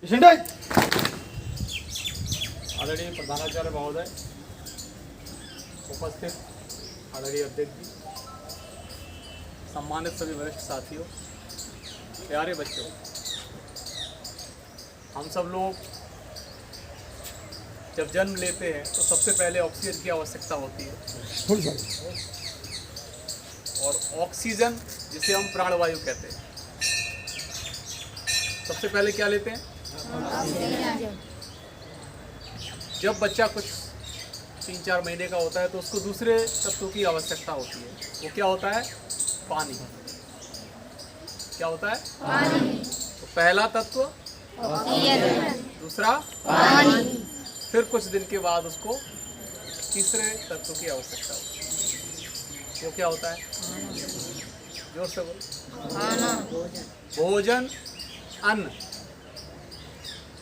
आदरणीय प्रधानाचार्य महोदय, उपस्थित आदरणीय अध्यक्ष जी, सम्मानित सभी वरिष्ठ साथियों, प्यारे बच्चों, हम सब लोग जब जन्म लेते हैं तो सबसे पहले ऑक्सीजन की आवश्यकता होती है। और ऑक्सीजन जिसे हम प्राणवायु कहते हैं, सबसे पहले क्या लेते हैं? जब बच्चा कुछ 3-4 महीने का होता है तो उसको दूसरे तत्वों की आवश्यकता होती है। वो क्या होता है? पानी। क्या होता है? पानी। तो पहला तत्व ऑक्सीजन, दूसरा पानी, फिर कुछ दिन के बाद उसको तीसरे तत्व की आवश्यकता होती है। वो क्या होता है? जोर से बोलो। भोजन, अन्न।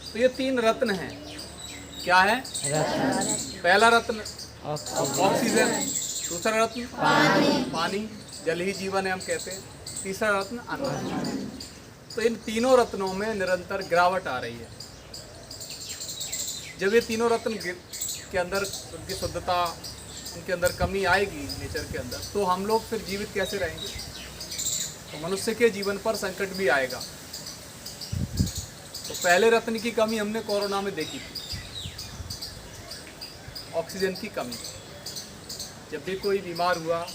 तो ये 3 रत्न हैं। क्या है? पहला रत्न ऑक्सीजन, दूसरा रत्न पानी, जल ही जीवन है हम कहते हैं, तीसरा रत्न अन्न। तो इन तीनों रत्नों में निरंतर गिरावट आ रही है। जब ये तीनों रत्न के अंदर उनकी शुद्धता, उनके अंदर कमी आएगी नेचर के अंदर, तो हम लोग फिर जीवित कैसे रहेंगे? तो मनुष्य के जीवन पर संकट भी आएगा। तो पहले रत्न की कमी हमने कोरोना में देखी थी, ऑक्सीजन की कमी। जब भी कोई बीमार हुआ,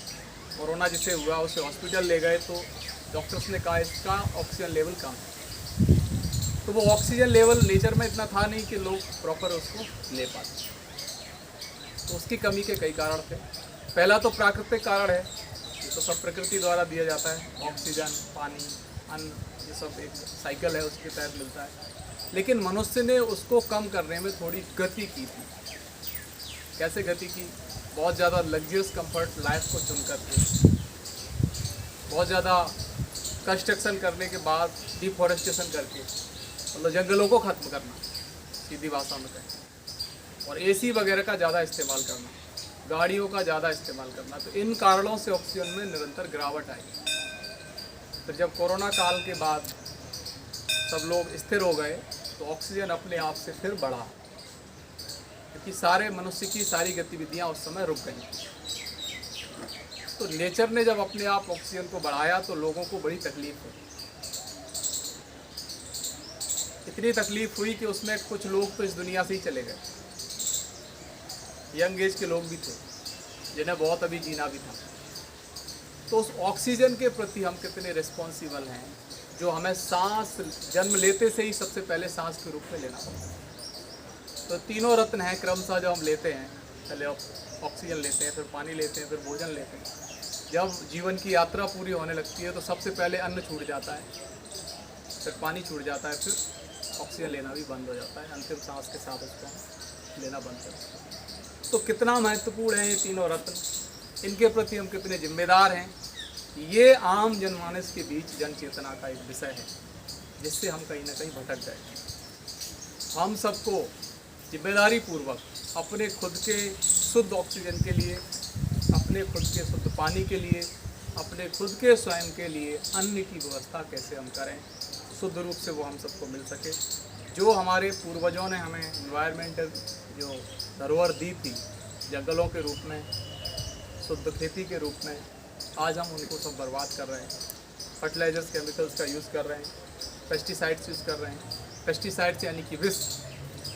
कोरोना जिसे हुआ, उसे हॉस्पिटल ले गए तो डॉक्टर्स ने कहा इसका ऑक्सीजन लेवल कम है। तो वो ऑक्सीजन लेवल नेचर में इतना था नहीं कि लोग प्रॉपर उसको ले पाते। तो उसकी कमी के कई कारण थे। पहला तो प्राकृतिक कारण है, ये तो सब प्रकृति द्वारा दिया जाता है। ऑक्सीजन, पानी, अन्न, ये सब एक साइकिल है, उसके तहत मिलता है। लेकिन मनुष्य ने उसको कम करने में थोड़ी गति की थी। कैसे गति की? बहुत ज़्यादा लग्जरियस कंफर्ट लाइफ को चुन करके, बहुत ज़्यादा कंस्ट्रक्शन करने के बाद डिफॉरेस्टेशन करके, मतलब जंगलों को ख़त्म करना, सीधी भाषा में कहें, और एसी वगैरह का ज़्यादा इस्तेमाल करना, गाड़ियों का ज़्यादा इस्तेमाल करना। तो इन कारणों से ऑक्सीजन में निरंतर गिरावट आई। फिर जब कोरोना काल के बाद सब लोग स्थिर हो गए तो ऑक्सीजन अपने आप से फिर बढ़ा, क्योंकि सारे मनुष्य की सारी गतिविधियां उस समय रुक गई। तो नेचर ने जब अपने आप ऑक्सीजन को बढ़ाया तो लोगों को बड़ी तकलीफ हुई। इतनी तकलीफ हुई कि उसमें कुछ लोग तो इस दुनिया से ही चले गए। यंग एज के लोग भी थे जिन्हें बहुत अभी जीना भी था। तो उस ऑक्सीजन के प्रति हम कितने रिस्पॉन्सिबल हैं, जो हमें सांस जन्म लेते से ही सबसे पहले सांस के रूप में लेना पड़ता है। तो तीनों रत्न हैं क्रमशः जो हम लेते हैं। पहले ऑक्सीजन लेते हैं, फिर पानी लेते हैं, फिर भोजन लेते हैं। जब जीवन की यात्रा पूरी होने लगती है तो सबसे पहले अन्न छूट जाता है, फिर पानी छूट जाता है, फिर ऑक्सीजन लेना भी बंद हो जाता है। अंतिम सांस के साथ उसको लेना बंद कर देते हैं। तो कितना महत्वपूर्ण है ये तीनों रत्न, इनके प्रति हम कितने जिम्मेदार हैं, ये आम जनमानस के बीच जन चेतना का एक विषय है, जिससे हम कहीं ना कहीं भटक गए। हम सबको जिम्मेदारी पूर्वक अपने खुद के शुद्ध ऑक्सीजन के लिए, अपने खुद के शुद्ध पानी के लिए, अपने खुद के स्वयं के लिए अन्न की व्यवस्था कैसे हम करें, शुद्ध रूप से वो हम सबको मिल सके। जो हमारे पूर्वजों ने हमें इन्वायरमेंटल जो धरोहर दी थी, जंगलों के रूप में, शुद्ध खेती के रूप में, आज हम उनको सब बर्बाद कर रहे हैं। फर्टिलाइजर्स, केमिकल्स का यूज़ कर रहे हैं, पेस्टिसाइड्स यूज़ कर रहे हैं। पेस्टिसाइड्स यानी कि विष।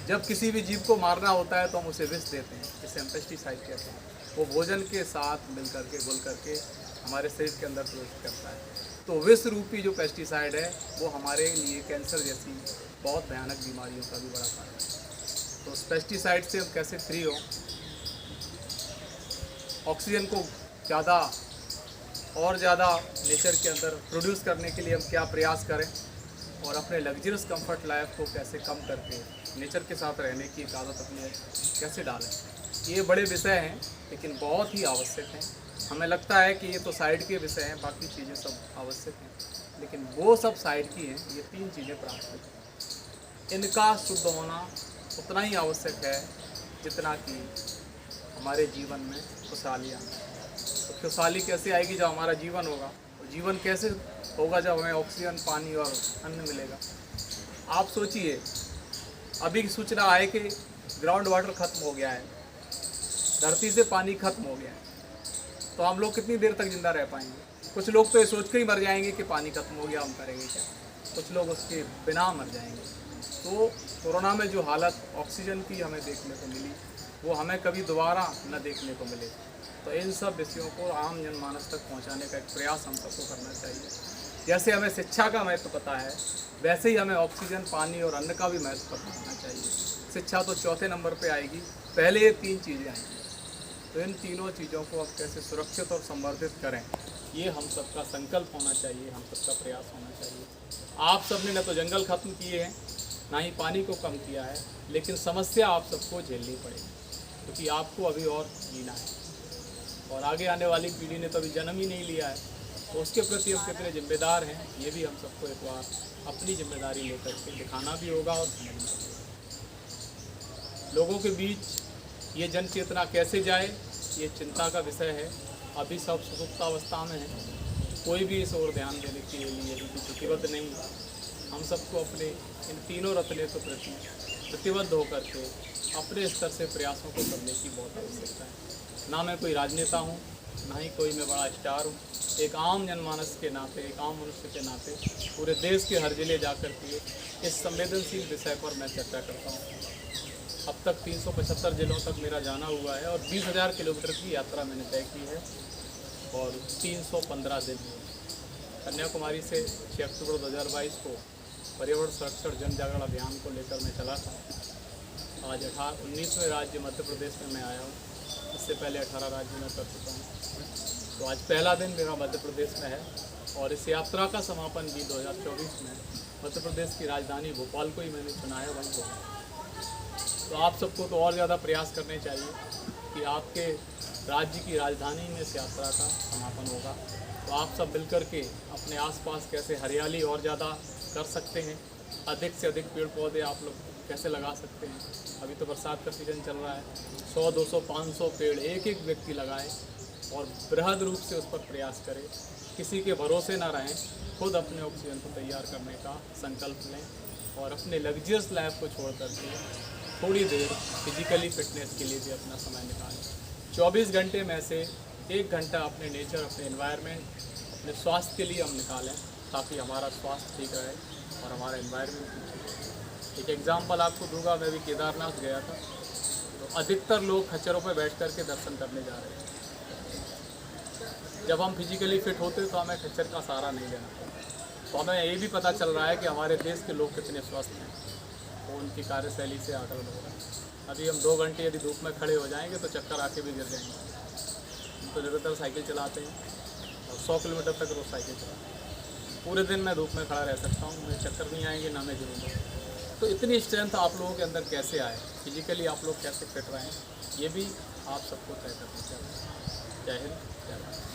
जब किसी भी जीव को मारना होता है तो हम उसे विष देते हैं, जिसे हम पेस्टिसाइड कहते हैं। वो भोजन के साथ मिल करके, घुल करके हमारे शरीर के अंदर प्रवेश करता है। तो विष रूपी जो पेस्टिसाइड है वो हमारे लिए कैंसर जैसी बहुत भयानक बीमारियों का भी बड़ा कारण है। तो उस पेस्टिसाइड से हम कैसे फ्री हो, ऑक्सीजन को ज़्यादा और ज़्यादा नेचर के अंदर प्रोड्यूस करने के लिए हम क्या प्रयास करें, और अपने लग्जरियस कंफर्ट लाइफ को कैसे कम करके नेचर के साथ रहने की एक आदत अपनी कैसे डालें। ये बड़े विषय हैं लेकिन बहुत ही आवश्यक हैं। हमें लगता है कि ये तो साइड के विषय हैं, बाकी चीज़ें सब आवश्यक हैं, लेकिन वो सब साइड की हैं। ये 3 चीज़ें प्राथमिक हैं। इनका शुद्ध होना उतना ही आवश्यक है जितना कि हमारे जीवन में खुशहाली आना। तो खुशहाली कैसे आएगी? जब हमारा जीवन होगा। और जीवन कैसे होगा? जब हमें ऑक्सीजन, पानी और अन्न मिलेगा। आप सोचिए, अभी की सूचना आए कि ग्राउंड वाटर खत्म हो गया है, धरती से पानी खत्म हो गया है, तो हम लोग कितनी देर तक जिंदा रह पाएंगे? कुछ लोग तो ये सोच के ही मर जाएंगे कि पानी खत्म हो गया, हम करेंगे क्या। कुछ लोग उसके बिना मर जाएंगे। तो कोरोना में जो हालत ऑक्सीजन की हमें देखने को मिली, वो हमें कभी दोबारा न देखने को मिले। तो इन सब विषयों को आम जनमानस तक पहुंचाने का एक प्रयास हम सबको करना चाहिए। जैसे हमें शिक्षा का महत्व पता है, वैसे ही हमें ऑक्सीजन, पानी और अन्न का भी महत्व पता होना चाहिए। शिक्षा तो चौथे नंबर पे आएगी, पहले ये 3 चीज़ें आएंगी। तो इन तीनों चीज़ों को अब कैसे सुरक्षित और संवर्धित करें, ये हम सबका संकल्प होना चाहिए, हम सबका प्रयास होना चाहिए। आप सबने न तो जंगल खत्म किए हैं, ना ही पानी को कम किया है, लेकिन समस्या आप सबको झेलनी पड़ेगी, क्योंकि आपको अभी और जीना है और आगे आने वाली पीढ़ी ने तो अभी जन्म ही नहीं लिया है। तो उसके प्रति हम कितने जिम्मेदार हैं, ये भी हम सबको एक बार अपनी जिम्मेदारी लेकर के दिखाना भी होगा और समझना भी होगा। लोगों के बीच ये जन चेतना कैसे जाए, ये चिंता का विषय है। अभी सब सुसुप्तावस्था में है, कोई भी इस ओर ध्यान देने के लिए अभी प्रतिबद्ध नहीं है। हम सबको अपने इन तीनों रत्नों के प्रति प्रतिबद्ध होकर के अपने स्तर से प्रयासों को करने की बहुत आवश्यकता है। ना मैं कोई राजनेता हूँ, ना ही कोई मैं बड़ा स्टार हूँ। एक आम जनमानस के नाते, एक आम मनुष्य के नाते पूरे देश के हर जिले जाकर के इस संवेदनशील विषय पर मैं चर्चा करता हूँ। अब तक 375 जिलों तक मेरा जाना हुआ है और 20,000 किलोमीटर की यात्रा मैंने तय की है और 315 दिन कन्याकुमारी से 6 अक्टूबर 2022 को पर्यावरण संरक्षण जन जागरण अभियान को लेकर मैं चला था। आज 19वें राज्य मध्य प्रदेश में मैं आया हूँ। इससे पहले 18 राज्य में कर चुका हूँ। तो आज पहला दिन मेरा मध्य प्रदेश में है और इस यात्रा का समापन भी 2024 में मध्य प्रदेश की राजधानी भोपाल को ही मैंने चुना है, वहीं को। तो आप सबको तो और ज़्यादा प्रयास करने चाहिए कि आपके राज्य की राजधानी में इस यात्रा का समापन होगा। तो आप सब मिलकर के अपने आसपास कैसे हरियाली और ज़्यादा कर सकते हैं, अधिक से अधिक पेड़ पौधे आप लोग कैसे लगा सकते हैं। अभी तो बरसात का सीज़न चल रहा है, 100, 200, 500 पेड़ एक एक व्यक्ति लगाए और बृहद रूप से उस पर प्रयास करें। किसी के भरोसे ना रहें, खुद अपने ऑक्सीजन को तैयार करने का संकल्प लें और अपने लग्जरियस लाइफ को छोड़ करके थोड़ी देर फिजिकली फिटनेस के लिए भी अपना समय निकालें। 24 घंटे में से 1 घंटा अपने नेचर, अपने एनवायरनमेंट, अपने स्वास्थ्य के लिए हम निकालें, ताकि हमारा स्वास्थ्य ठीक रहे और हमारा एनवायरनमेंट ठीक रहे। एक एग्जाम्पल आपको दूंगा, मैं भी केदारनाथ गया था, तो अधिकतर लोग खच्चरों पर बैठ कर के दर्शन करने जा रहे हैं। जब हम फिजिकली फिट होते तो हमें खच्चर का सहारा नहीं लेना पड़ता। तो हमें ये भी पता चल रहा है कि हमारे देश के लोग कितने स्वस्थ हैं, वो उनकी कार्यशैली से आकलन हो रहा है। अभी हम 2 घंटे यदि धूप में खड़े हो जाएंगे तो चक्कर आके भी गिर जाएंगे। हम तो ज़्यादातर साइकिल चलाते हैं और 100 किलोमीटर तक रोज़ साइकिल चलाते हैं। पूरे दिन मैं धूप में खड़ा रह सकता हूँ, मुझे चक्कर नहीं आएंगे, ना मैं गिरूँगा। तो इतनी स्ट्रेंथ आप लोगों के अंदर कैसे आए, फिजिकली आप लोग कैसे फिट रहें, ये भी आप सबको तय करना चाहिए। जय हिंद, जय भारत।